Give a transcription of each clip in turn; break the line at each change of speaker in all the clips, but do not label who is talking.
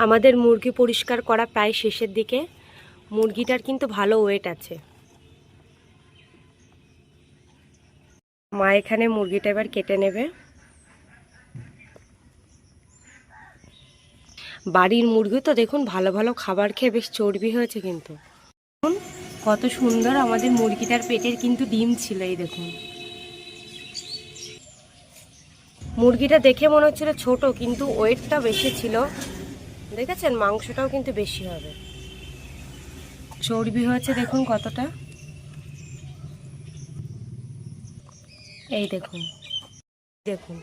আমাদের মুরগি পরিষ্কার করা প্রায় শেষের দিকে। মুরগিটার কিন্তু ভালো ওয়েট আছে। মা এখানে মুরগিটা এবার কেটে নেবে। বাড়ির মুরগি তো দেখুন ভালো ভালো খাবার খেয়ে বেশ চর্বি হয়েছে। কিন্তু দেখুন কত সুন্দর আমাদের মুরগিটার পেটের কিন্তু ডিম ছিল। এই দেখুন, মুরগিটা দেখে মনে হচ্ছিল ছোট, কিন্তু ওয়েটটা বেশি ছিল। দেখেছেন, মাংসটাও কিন্তু বেশি হবে। চর্বি হয়েছে দেখুন কতটা। এই দেখুন, দেখুন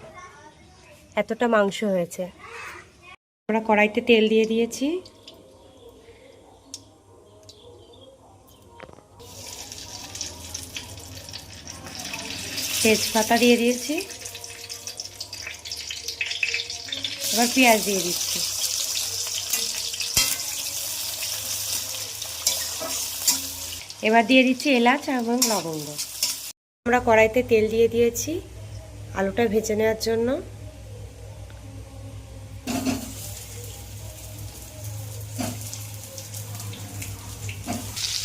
এতটা মাংস হয়েছে। আমরা কড়াইতে তেল দিয়ে দিয়েছি। তেজপাতা দিয়ে দিয়েছি। এবার পেঁয়াজ দিয়ে দিচ্ছি। এবার দিয়ে দিচ্ছি এলাচ এবং লবঙ্গ। আমরা কড়াইতে তেল দিয়ে দিয়েছি আলুটা ভেজে নেওয়ার জন্য।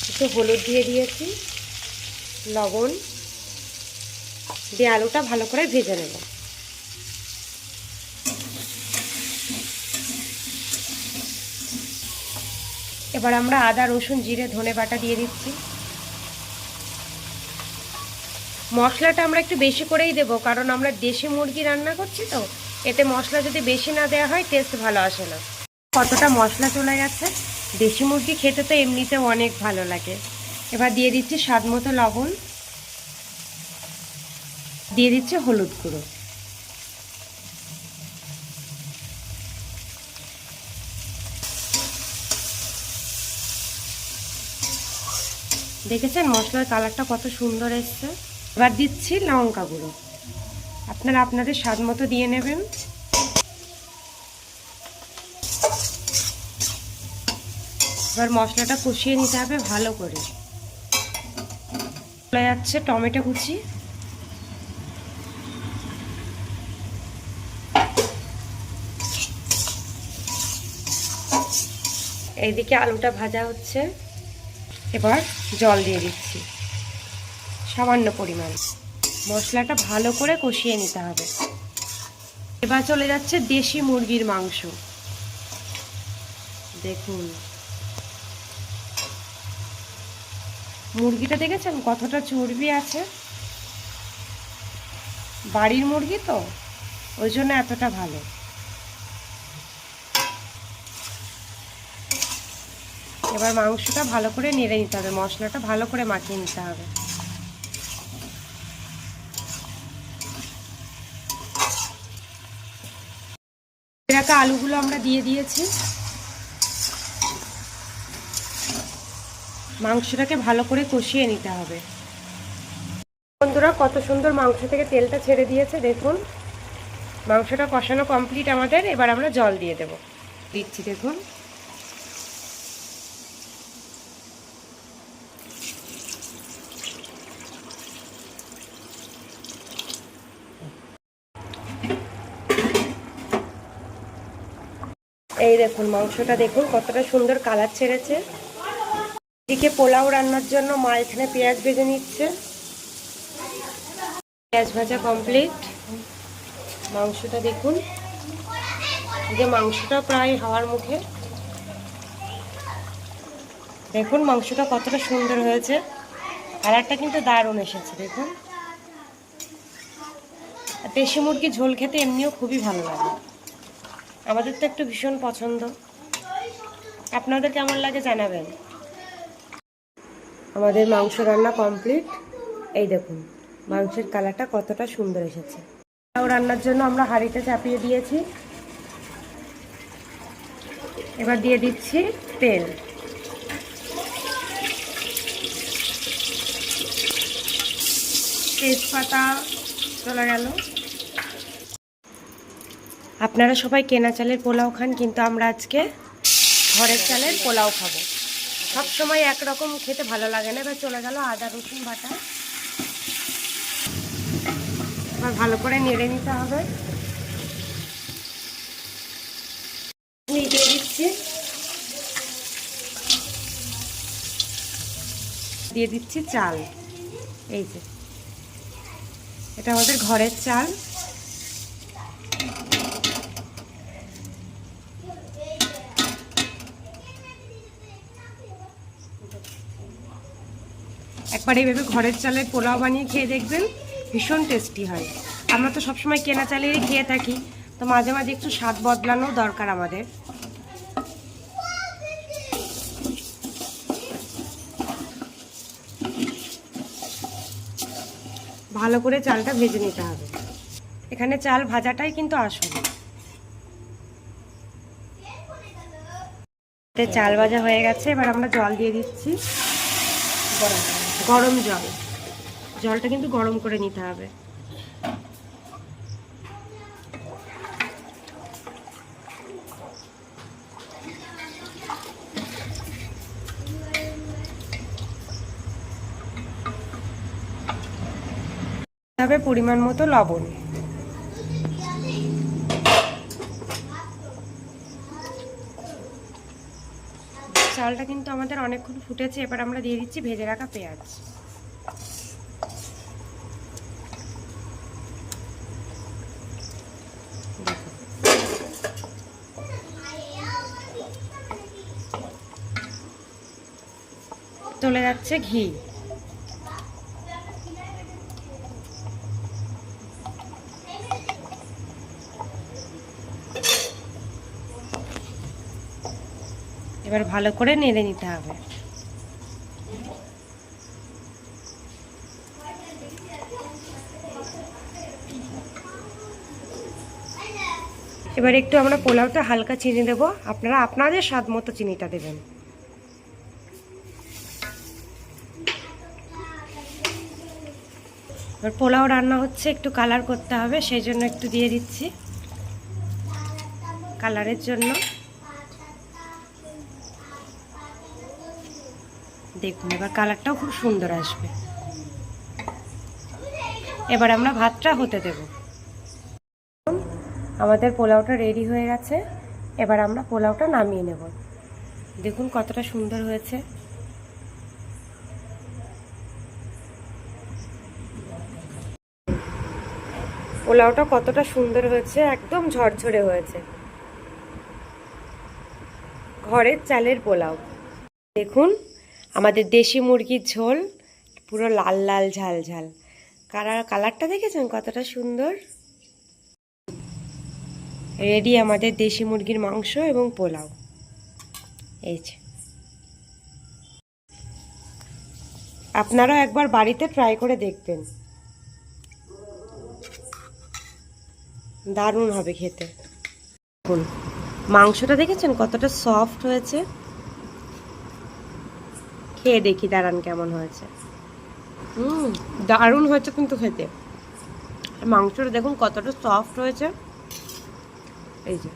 একটু হলুদ দিয়ে দিয়েছি, লবণ দিয়ে আলুটা ভালো করে ভেজে নেব। এবার আমরা আদা রসুন জিরে ধনে বাটা দিয়ে দিচ্ছি। মশলাটা আমরা একটু বেশি করেই দেবো, কারণ আমরা দেশি মুরগি রান্না করছি তো, এতে মশলা যদি বেশি না দেওয়া হয় টেস্ট ভালো আসে না। কতটা মশলা চলে গেছে। দেশি মুরগি খেতে তো এমনিতেও অনেক ভালো লাগে। এবার দিয়ে দিচ্ছি স্বাদ মতো লবণ, দিয়ে দিচ্ছি হলুদ গুঁড়ো। দেখেছেন মশলার কালারটা কত সুন্দর এসছে। এবার দিচ্ছি লঙ্কা গুঁড়ো, আপনারা আপনাদের স্বাদ মতো দিয়ে নেবেন। এবার মশলাটা কষিয়ে নিতে হবে ভালো করে। চলে যাচ্ছে টমেটো কুচি, এইদিকে আলুটা ভাজা হচ্ছে। এবার জল দিয়ে দিচ্ছি সামান্য পরিমাণ। মশলাটা ভালো করে কষিয়ে নিতে হবে। এবার চলে যাচ্ছে দেশি মুরগির মাংস। দেখুন মুরগিটা দেখেছেন কতটা চর্বি আছে। বাড়ির মুরগি তো ওই জন্য এতটা ভালো। এবার মাংসটা ভালো করে নেড়ে নিতে হবে, মশলাটা ভালো করে মাখিয়ে নিতে হবে। রাখা আলুগুলো আমরা দিয়ে দিয়েছি। মাংসটাকে ভালো করে কষিয়ে নিতে হবে। বন্ধুরা কত সুন্দর মাংস থেকে তেলটা ছেড়ে দিয়েছে। দেখুন মাংসটা কষানো কমপ্লিট আমাদের। এবার আমরা জল দিয়ে দেব, দিচ্ছি দেখুন। এই দেখুন মাংসটা দেখুন কতটা সুন্দর কালার ছেড়েছে। এদিকে পোলাও রান্নার জন্য মা এখানে পেঁয়াজ ভেজে নিচ্ছে। পেঁয়াজ ভাজা কমপ্লিট। মাংসটা দেখুন, যে মাংসটা প্রায় হওয়ার মুখে। দেখুন মাংসটা কতটা সুন্দর হয়েছে, কালারটা কিন্তু দারুণ এসেছে। দেখুন দেশি মুরগি ঝোল খেতে এমনিও খুবই ভালো লাগে। আমাদের তো একটু ভীষণ পছন্দ। আপনাদের কেমন লাগে জানাবেন। আমাদের মাংস রান্না কমপ্লিট। এই দেখুন মাংসের কালারটা কতটা সুন্দর এসেছে। পোলাও রান্নার জন্য আমরা হাঁড়িতে চাপিয়ে দিয়েছি। এবার দিয়ে দিচ্ছি তেল। তেজপাতা চলে গেল। আপনারা সবাই কেনা চালের পোলাও খান, কিন্তু আমরা আজকে ঘরের চালের পোলাও খাবো। সব সময় একরকম খেতে ভালো লাগে না। এবার চলে গেল আদা রসুন বাটা। এবার ভালো করে নেড়ে নিতে হবে। দিয়ে দিচ্ছি দিয়ে দিচ্ছি চাল। এই যে এটা আমাদের ঘরের চাল। একবার এইভাবে ঘরের চালের পোলাও বানিয়ে খেয়ে দেখবেন, ভীষণ টেস্টি হয়। আমরা তো সবসময় কেনা চালেরই খেয়ে থাকি, তো মাঝে মাঝে একটু স্বাদ বদলানো দরকার আমাদের। ভালো করে চালটা ভেজে নিতে হবে। এখানে চাল ভাজাটাই কিন্তু আসল। চাল ভাজা হয়ে গেছে, এবার আমরা জল দিয়ে দিচ্ছি, গরম জল। জলটা কিন্তু গরম করে নিতে হবে। হবে পরিমাণ মতো লবণ। চালটা কিন্তু আমাদের অনেকক্ষণ ফুটেছে, এবার আমরা দিয়ে দিচ্ছি ভেজে রাখা পেঁয়াজ। চলে যাচ্ছে ঘি। এবার ভালো করে নেড়ে নিতে হবে। এবার একটু আমরা পোলাওটা হালকা চিনি দেব, আপনারা আপনাদের স্বাদ মতো চিনিটা দেবেন। এবার পোলাও রান্না হচ্ছে, একটু কালার করতে হবে, সেই জন্য একটু দিয়ে দিচ্ছি কালারের জন্য। দেখুন এবার কালারটাও খুব সুন্দর আসবে। এবার আমরা ভাতটা হতে দেব। আমাদের পোলাওটা রেডি হয়ে গেছে, এবার আমরা পোলাওটা নামিয়ে নেব। দেখুন কতটা সুন্দর হয়েছে। পোলাওটা কতটা সুন্দর হয়েছে, একদম ঝরঝরে হয়েছে। ঘরের চালের পোলাও। দেখুন আমাদের দেশি মুরগির ঝোল, পুরো লাল লাল ঝাল ঝাল। কালারটা দেখেছেন কতটা সুন্দর। রেডি আমাদের দেশি মুরগির মাংস এবং পোলাও। এই যে আপনারাও একবার বাড়িতে ট্রাই করে দেখবেন, দারুণ হবে খেতে। দেখুন মাংসটা দেখেছেন কতটা সফট হয়েছে। খেয়ে দেখি দাঁড়ান কেমন হয়েছে। দারুণ হয়েছে কিন্তু খেতে। মাংসটা দেখুন কতটা সফট হয়েছে। এই যে